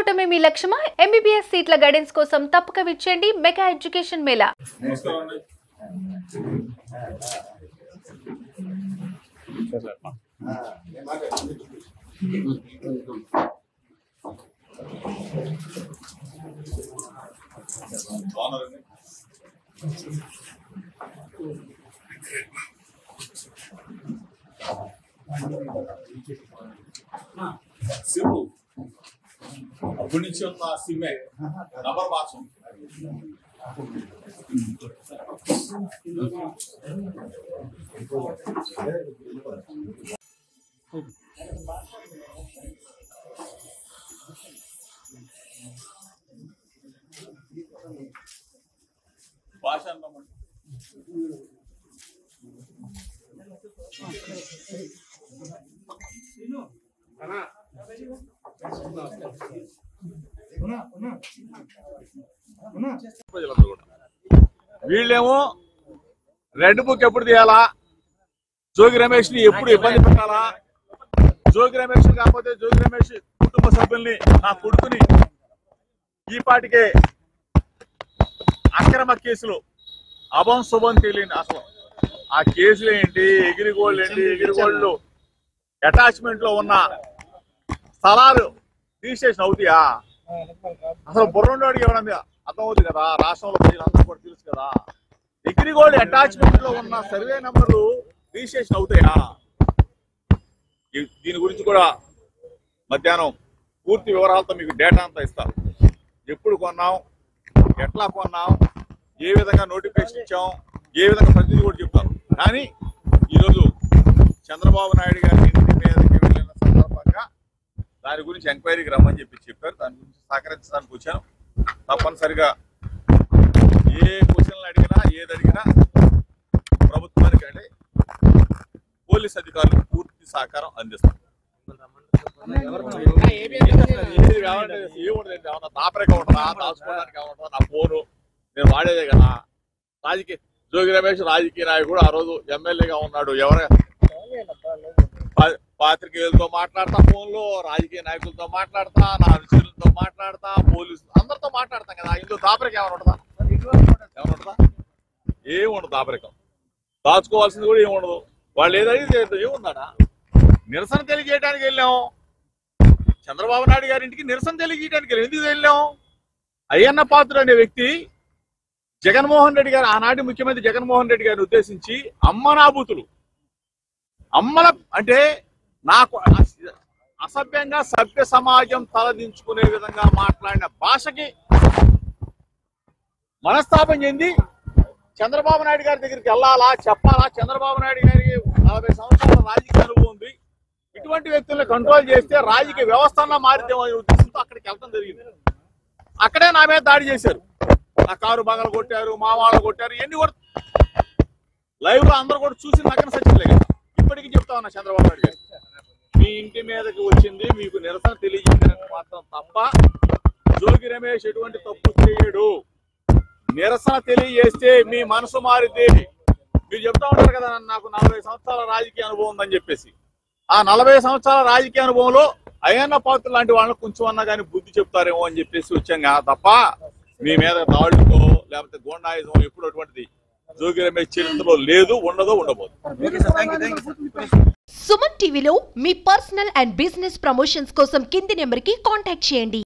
అవటమే మీ లక్ష్యమా? MBBS సీట్ల guidance కోసం తప్పక విచ్చేయండి మెగా ఎడ్యుకేషన్ మేళా. అప్పటి నుంచి ఉన్న సిమ్మే రబ్బర్ బాక్స్ భాష అన్నమాట. వీళ్ళేమో రెడ్ బుక్ ఎప్పుడు తీయాలా, జోగి రమేష్ ని ఎప్పుడు ఇబ్బంది పెట్టాలా, జోగి రమేష్ కాకపోతే జోగి రమేష్ కుటుంబ సభ్యుల్ని, నా కొడుకుని ఈ పాటికే అక్రమ కేసులు అభం శుభం తెలియని అసలు ఆ కేసులు ఏంటి, ఎగిరిగోళ్ళు ఏంటి, ఎగిరిగోళ్ళు అటాచ్మెంట్ లో ఉన్న స్థలాలు రిజిస్ట్రేషన్ అవుతాయా? అసలు బుర్రండోడికి ఎవరైనా అర్థం అవుతుంది కదా, రాష్ట్రంలో ప్రజలందరూ కూడా తెలుసు కదా. ఎగిరిగోళ్ళు అటాచ్మెంట్ లో ఉన్న సర్వే నంబర్లు రిజిస్ట్రేషన్ అవుతాయా? దీని గురించి కూడా మధ్యాహ్నం పూర్తి వివరాలతో మీకు డేటా అంతా ఇస్తారు. ఎప్పుడు కొన్నాం, ఎట్లా కొన్నాం, ఏ విధంగా నోటిఫికేషన్ ఇచ్చాం, ఏ విధంగా ప్రతిదీ కూడా చెప్తారు. కానీ ఈరోజు చంద్రబాబు నాయుడు గారి ఇంటి మీదకి వెళ్ళిన సందర్భంగా దాని గురించి ఎంక్వైరీకి రమ్మని చెప్పారు. దాని గురించి సహకరించడానికి వచ్చాను. తప్పనిసరిగా ఏ క్వశ్చన్లు అడిగినా, ఏది అడిగినా ప్రభుత్వానికి అంటే పోలీస్ అధికారులకు పూర్తి సహకారం అందిస్తారు. ఏముండదు, దాపరికం ఉంటుందా, దాచుకోవడానికి ఏమంటుందా? నా ఫోను నేను వాడేదే కదా. జోగి రమేష్ రాజకీయ నాయకుడు, ఆ రోజు ఎమ్మెల్యేగా ఉన్నాడు. పాత్రికేయులతో మాట్లాడతా, ఫోన్లో రాజకీయ నాయకులతో మాట్లాడతా, నా అనుచరులతో మాట్లాడతా, పోలీసులు అందరితో మాట్లాడతాం కదా. ఇందులో దాపరికం ఏమైనా ఉంటుందా? ఏముండదు. దాపరికం దాచుకోవాల్సింది కూడా ఏముండదు. వాళ్ళు ఏదైతే ఏముందా? నిరసన తెలియజేయడానికి వెళ్ళాం. చంద్రబాబు నాయుడు గారి ఇంటికి నిరసన తెలియజేయడానికి వెళ్ళాం. ఎందుకు వెళ్ళాం? అయ్యన్న పాత్రుడు అనే వ్యక్తి జగన్మోహన్ రెడ్డి గారు, ఆనాటి ముఖ్యమంత్రి జగన్మోహన్ రెడ్డి గారిని ఉద్దేశించి అమ్మనాబూతులు, అమ్మల అంటే నాకు అసభ్యంగా సభ్య సమాజం తలదించుకునే విధంగా మాట్లాడిన భాషకి మనస్తాపం చెంది చంద్రబాబు నాయుడు గారి దగ్గరికి వెళ్ళాలా, చెప్పాలా? చంద్రబాబు నాయుడు గారికి 40 సంవత్సరాల రాజకీయ అనుభవం ఉంది. ఇటువంటి వ్యక్తులను కంట్రోల్ చేస్తే రాజకీయ వ్యవస్థ మారిద్దాం అనే ఉద్దేశంతో అక్కడికి వెళ్ళడం జరిగింది. అక్కడే నా మీద దాడి చేశారు. నా కారు బాగా కొట్టారు, మా వాళ్ళు కొట్టారు. ఇవన్నీ కూడా లైవ్ లో అందరూ కూడా చూసి నగ్న సత్యంలే కదా. ఇప్పటికీ చెప్తా ఉన్నా, చంద్రబాబు నాయుడు గారు మీ ఇంటి మీదకి వచ్చింది మీకు నిరసన తెలియజేయడానికి మాత్రం తప్ప జోగి రమేష్ ఎటువంటి తప్పు చేయడు. నిరసన తెలియజేస్తే మీ మనసు మారిద్ది. మీరు చెప్తా ఉంటారు కదా, నాకు 40 సంవత్సరాల రాజకీయ అనుభవం ఉందని చెప్పేసి. ఆ 40 సంవత్సరాల రాజకీయ అనుభవంలో అయ్యన్న పాత్రుడు లాంటి వాళ్ళని కొంచెం అన్నా కానీ బుద్ధి చెప్తారేమో అని చెప్పేసి వచ్చాం తప్ప మీ మీద దాడులతో లేకపోతే గోండాయిజం ఎప్పుడు అటువంటిది జోగి రమేష్ చరిత్రలో లేదు, ఉండదో, ఉండబోదు. సుమన్ టీవీలో మీ పర్సనల్ అండ్ బిజినెస్ ప్రమోషన్స్ కోసం కింది నెంబర్కి కాంటాక్ట్ చేయండి.